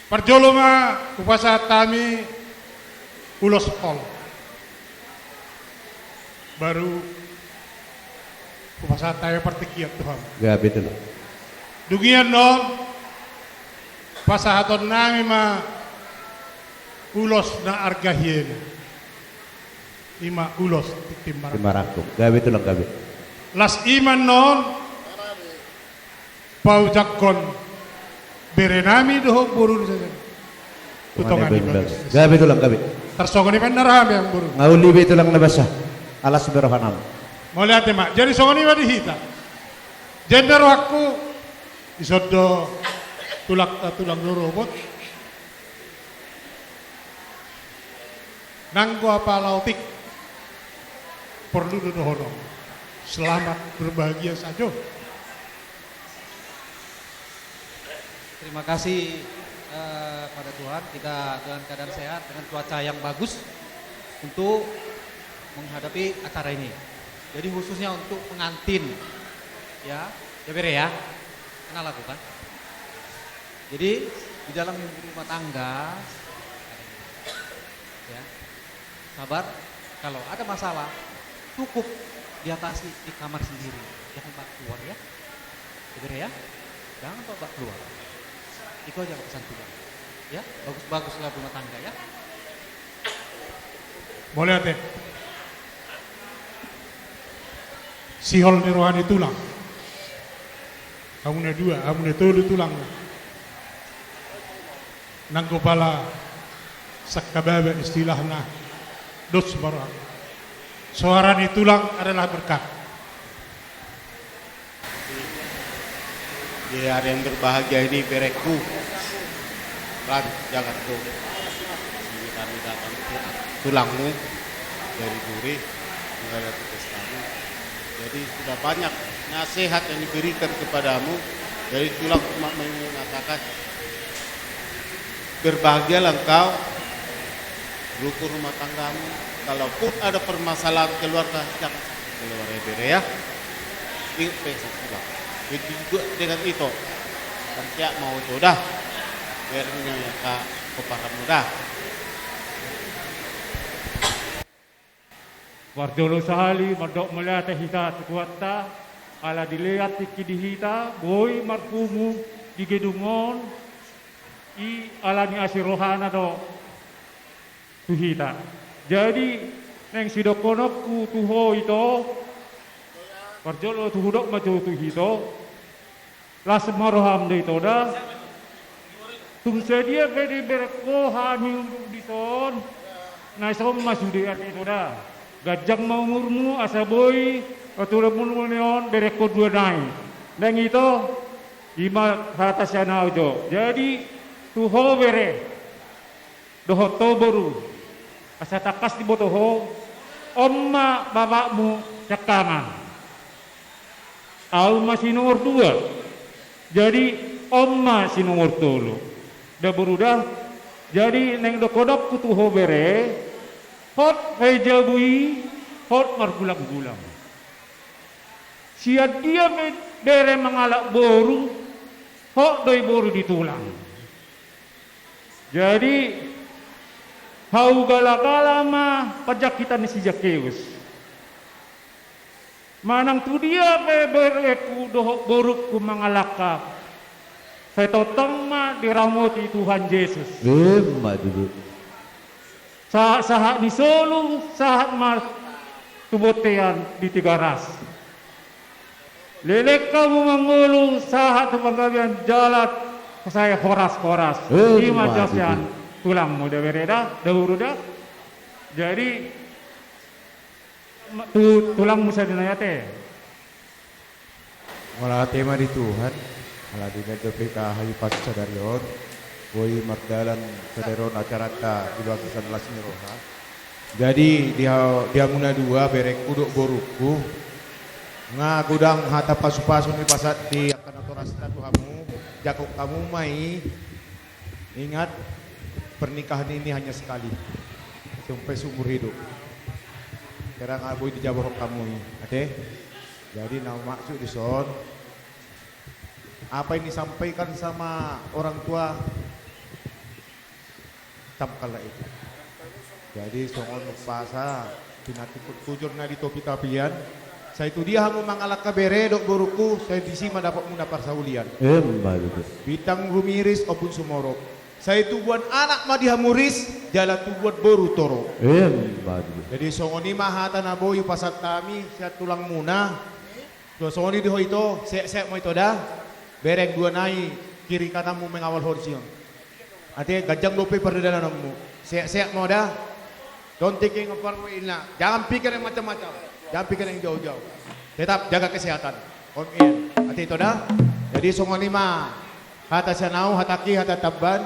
Perjoloma upasa kami ulos tol. Baru upasa tayo partikiat Tuhan. Gabi itu. Dugian non pasahaton nami ma ulos na argahien. Ima ulos titimbarak. Timarakum. Gabi itu lang gabi. Las iman non paujakon berenami doho buru saja. Utongan ibadah. Gabi itu lang gabi. Tersogoni pendaraham yang buru. Ngauli itu lang nabasa. Alas berhanam. Mau lihat mak. Jadi sogoni wadi hita. Jender aku isodo tulang robot. Nanggo apa lautik. Perlu dohono. Selamat berbahagia saja. Terima kasih pada Tuhan, kita dalam keadaan sehat dengan cuaca yang bagus untuk menghadapi acara ini. Jadi khususnya untuk pengantin, ya bere ya, kenal aku kan. Jadi di dalam rumah tangga, ya sabar. Kalau ada masalah, cukup diatasi di kamar sendiri, jangan bawa keluar ya, bere ya, jangan bawa keluar. Itu aja pesan Tuhan. Ya, bagus-baguslah rumah tangga ya. Boleh ate. Sihol ni rohani tulang. Kamu dua, kamu tolu tulang. Nanggo pala sakababa istilahna dos barang. Suara ni tulang adalah berkat. Di hari yang berbahagia ini berekku kan jangan tuh ini kami datang tulangmu dari Duri menghadap tugas kami. Jadi sudah banyak nasihat yang diberikan kepadamu dari tulang cuma mengatakan berbahagialah engkau rukun rumah tanggamu. Kalaupun ada permasalahan keluarga jangan keluar ya. Ini pesan tulang. Jadi juga dengan itu kan tiap mau sudah biarnya ya kak kepaham mudah. Warjolo sahali mardok melihat hita sekuata ala dilihat tiki dihita boy marfumu di gedungon i ala ni asirohana do tuhita. Jadi neng sidokonokku tuho itu Warjolo tuhudok macu tuhito las maroham de itu dah tung sedia beri berko hani di son naisom masudi itu dah gajang maumurmu asaboy aturamun neon berko dua nai dan itu ima hatasana ojo jadi tuho bere doho toboru asa takas di botoho omma bapakmu cakangan Al masih nomor 2 jadi omma si nomor 3 dah berudah jadi neng dokodok kutuho bere hot hejabui hot margulang-gulang siat dia bere mengalak boru hot doi boru ditulang jadi hau galakala mah pajak kita ni si Zakeus manang tu dia bereku dohok boruk ku mangalaka setotong ma diramoti Tuhan Yesus Dulu. sahat di Solo sahat ma tubotean di Tiga Ras lelek kamu mangulu sahat penggabian jalan saya horas ima jasian tulang muda bereda dahulu dah jadi tulang musa dinayate. Wala tema di Tuhan, wala di medyo pika hayu pasca dari on, boy mardalan sederon acara ta di lukisan las roha. Jadi dia muna dua berek kuduk boruku, nga gudang hata pasu-pasu ni pasat di akan aturasta tuhamu, jakok kamu mai, ingat pernikahan ini hanya sekali, sampai seumur hidup. Sekarang abu di jabah kamu ini, oke? Jadi nama maksud di son, apa yang disampaikan sama orang tua tamkala itu. Jadi songon pasa pinatiput kujur na di topi tapian. Saya itu dia hamu mangalak kabere dok boruku saya disima dapat muna parsaulian. Madudu. Bitang rumiris opun sumorok. Saya itu buat anak mah dihamuris jalan tu buat boru toro. Madudu. Jadi songoni mahata na boyu pasat kami saya tulang muna. So songoni di itu saya mau itu dah. Bereng dua nai kiri kananmu mengawal horsion. Ate gajang lope perdalananmu. Saya mau dah. Don't thinking of far away na. Jangan pikir yang macam-macam. Jangan pikir yang jauh-jauh. Tetap jaga kesehatan. Om Ian. Ate itu dah. Jadi songoni mah hata sanau hataki hata taban.